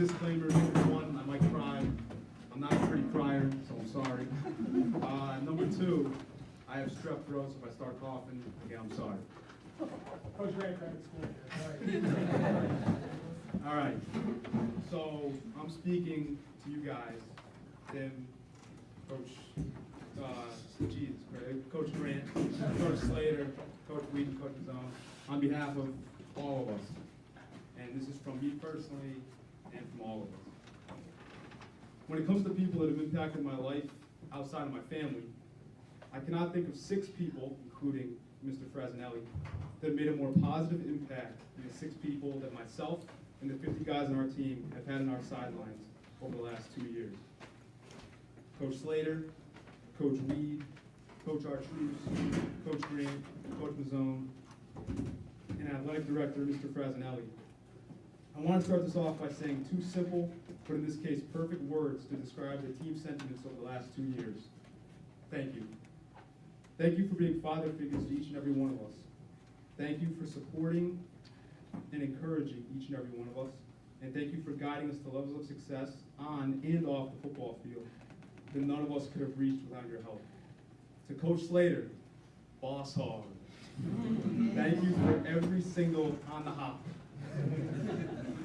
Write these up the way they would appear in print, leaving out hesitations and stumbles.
disclaimer, number one, I might cry. I'm not a pretty crier, so I'm sorry. Number two, I have strep throat, so if I start coughing, again, I'm sorry. Coach Grant credit school here. All right, so I'm speaking to you guys, Tim, Coach, Coach Grant, Coach Slater, Coach Weed, and Coach Mazzone, on behalf of all of us. And this is from me personally and from all of us. When it comes to people that have impacted my life outside of my family, I cannot think of 6 people, including Mr. Frasnelli, that made a more positive impact than the 6 people that myself and the 50 guys on our team have had on our sidelines over the last 2 years. Coach Slater, Coach Weed, Coach Artruse, Coach Grant, Coach Mazzone, and Athletic Director, Mr. Frasnelli. I want to start this off by saying 2 simple, but in this case perfect words to describe the team sentiments over the last 2 years. Thank you. Thank you for being father figures to each and every one of us. Thank you for supporting and encouraging each and every one of us. And thank you for guiding us to levels of success on and off the football field that none of us could have reached without your help. To Coach Slater, boss hog. Thank you for every single on the hop.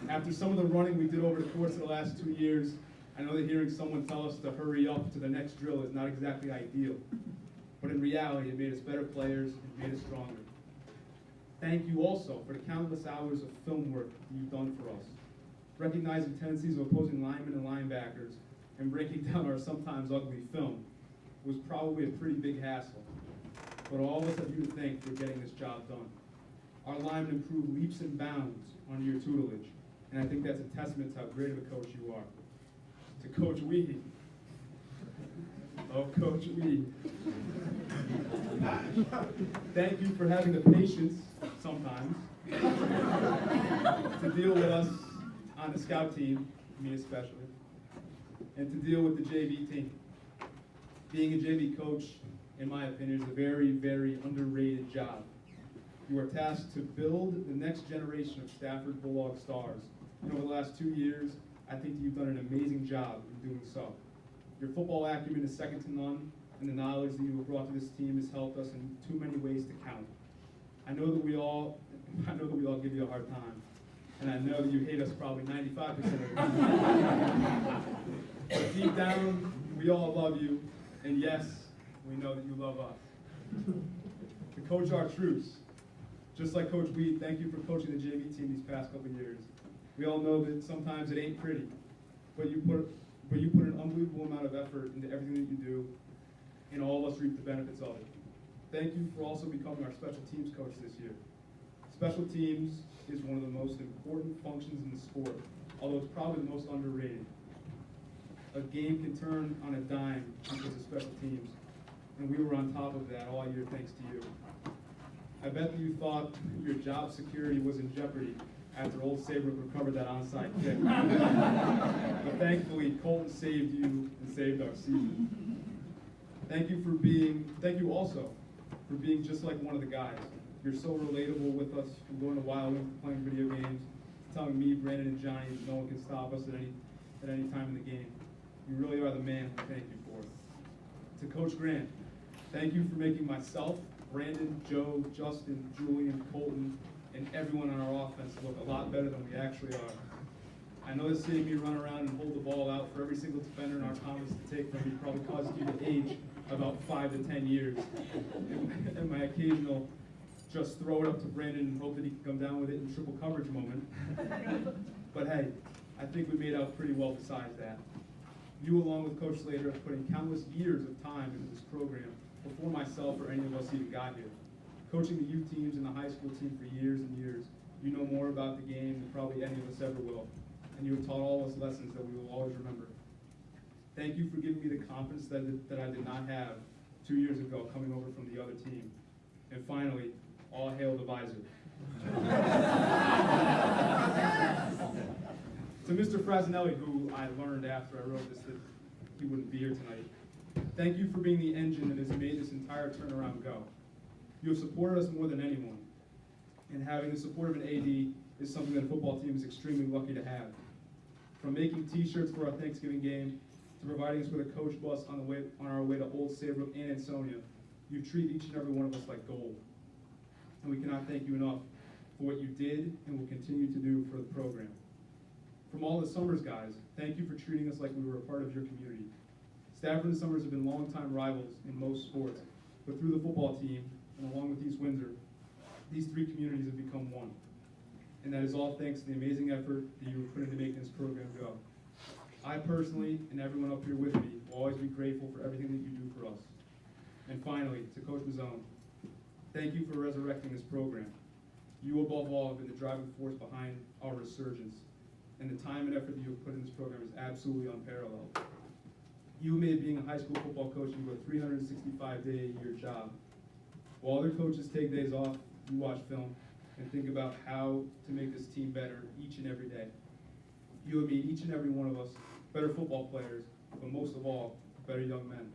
After some of the running we did over the course of the last 2 years, I know that hearing someone tell us to hurry up to the next drill is not exactly ideal. But in reality, it made us better players and made us stronger. Thank you also for the countless hours of film work you've done for us, recognizing tendencies of opposing linemen and linebackers, and breaking down our sometimes ugly film was probably a pretty big hassle. But all of us have you to thank for getting this job done. Our linemen improved leaps and bounds under your tutelage, and I think that's a testament to how great of a coach you are. To Coach Weed. Oh, Coach Weed. Thank you for having the patience, sometimes, to deal with us on the scout team, me especially, and to deal with the JV team. Being a JV coach, in my opinion, is a very, very underrated job. You are tasked to build the next generation of Stafford Bulldog stars. And over the last 2 years, I think you've done an amazing job in doing so. Your football acumen is second to none, and the knowledge that you have brought to this team has helped us in too many ways to count. I know that we all give you a hard time, and I know that you hate us probably 95% of the time. But deep down, we all love you, and yes, we know that you love us. To Coach Artruse, just like Coach Weed, thank you for coaching the JV team these past couple of years. We all know that sometimes it ain't pretty, but you put an unbelievable amount of effort into everything that you do, and all of us reap the benefits of it. Thank you for also becoming our special teams coach this year. Special teams is one of the most important functions in the sport, although it's probably the most underrated. A game can turn on a dime because of special teams, and we were on top of that all year thanks to you. I bet that you thought your job security was in jeopardy after Old Saybrook recovered that onside kick. But thankfully, Colton saved you and saved our season. Thank you also for being just like one of the guys. You're so relatable with us, from going to Wild Wings to playing video games, to telling me, Brandon, and Johnny that no one can stop us at any time in the game. You really are the man, and thank you for it. To Coach Grant, thank you for making myself, Brandon, Joe, Justin, Julian, Colton, and everyone on our offense look a lot better than we actually are. I know that seeing me run around and hold the ball out for every single defender in our conference to take from me probably caused you to age about 5 to 10 years. And my occasional just throw it up to Brandon and hope that he can come down with it in triple coverage moment. But hey, I think we made out pretty well besides that. You, along with Coach Slater, have put in countless years of time into this program before myself or any of us even got here. Coaching the youth teams and the high school team for years and years, you know more about the game than probably any of us ever will. And you have taught all of us lessons that we will always remember. Thank you for giving me the confidence that I did not have 2 years ago coming over from the other team. And finally, all hail the visor. To Mr. Frasnelli, who I learned after I wrote this that he wouldn't be here tonight, thank you for being the engine that has made this entire turnaround go. You have supported us more than anyone, and having the support of an AD is something that a football team is extremely lucky to have. From making t-shirts for our Thanksgiving game, to providing us with a coach bus on our way to Old Saybrook and Ansonia, you treat each and every one of us like gold. And we cannot thank you enough for what you did and will continue to do for the program. From all the Summers guys, thank you for treating us like we were a part of your community. Stafford and Summers have been longtime rivals in most sports, but through the football team, and along with East Windsor, these three communities have become one. And that is all thanks to the amazing effort that you have put into making this program go. I personally, and everyone up here with me, will always be grateful for everything that you do for us. And finally, to Coach Mazzone, thank you for resurrecting this program. You above all have been the driving force behind our resurgence, and the time and effort that you have put in this program is absolutely unparalleled. You made being a high school football coach into a 365-day-a-year job. While other coaches take days off, you watch film and think about how to make this team better each and every day. You have made each and every one of us better football players, but most of all, better young men.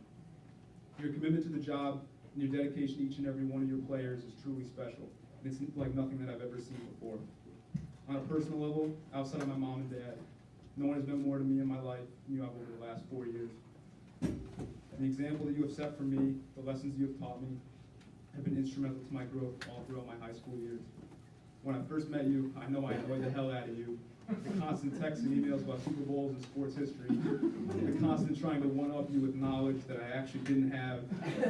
Your commitment to the job and your dedication to each and every one of your players is truly special, and it's like nothing that I've ever seen before. On a personal level, outside of my mom and dad, no one has meant more to me in my life than you have over the last 4 years. The example that you have set for me, the lessons you have taught me, have been instrumental to my growth all throughout my high school years. When I first met you, I know I annoyed the hell out of you. The constant texts and emails about Super Bowls and sports history, the constant trying to one-up you with knowledge that I actually didn't have,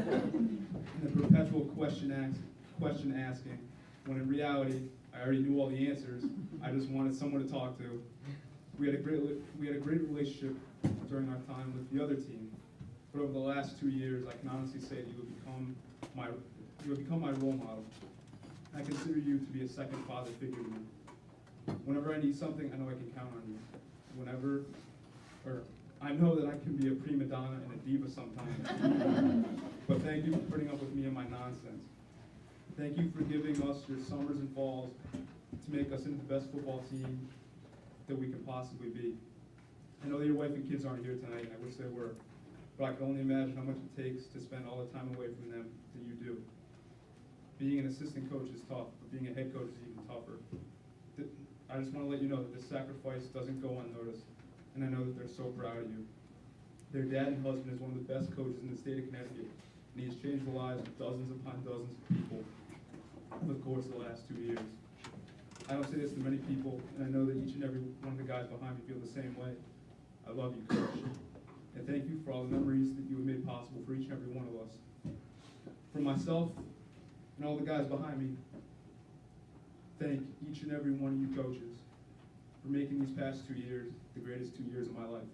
and the perpetual question asking, when in reality, I already knew all the answers. I just wanted someone to talk to. We had a great relationship during our time with the other team, but over the last 2 years, I can honestly say that you have become my role model. I consider you to be a second father figure to me. Whenever I need something, I know I can count on you. I know that I can be a prima donna and a diva sometimes. But thank you for putting up with me and my nonsense. Thank you for giving us your summers and falls to make us into the best football team that we can possibly be. I know that your wife and kids aren't here tonight, and I wish they were, but I can only imagine how much it takes to spend all the time away from them that you do. Being an assistant coach is tough, but being a head coach is even tougher. I just want to let you know that this sacrifice doesn't go unnoticed, and I know that they're so proud of you. Their dad and husband is one of the best coaches in the state of Connecticut, and he has changed the lives of dozens upon dozens of people over the course of the last 2 years. I don't say this to many people, and I know that each and every one of the guys behind me feel the same way. I love you, Coach, and thank you for all the memories that you have made possible for each and every one of us. For myself and all the guys behind me, thank each and every one of you coaches for making these past 2 years the greatest 2 years of my life.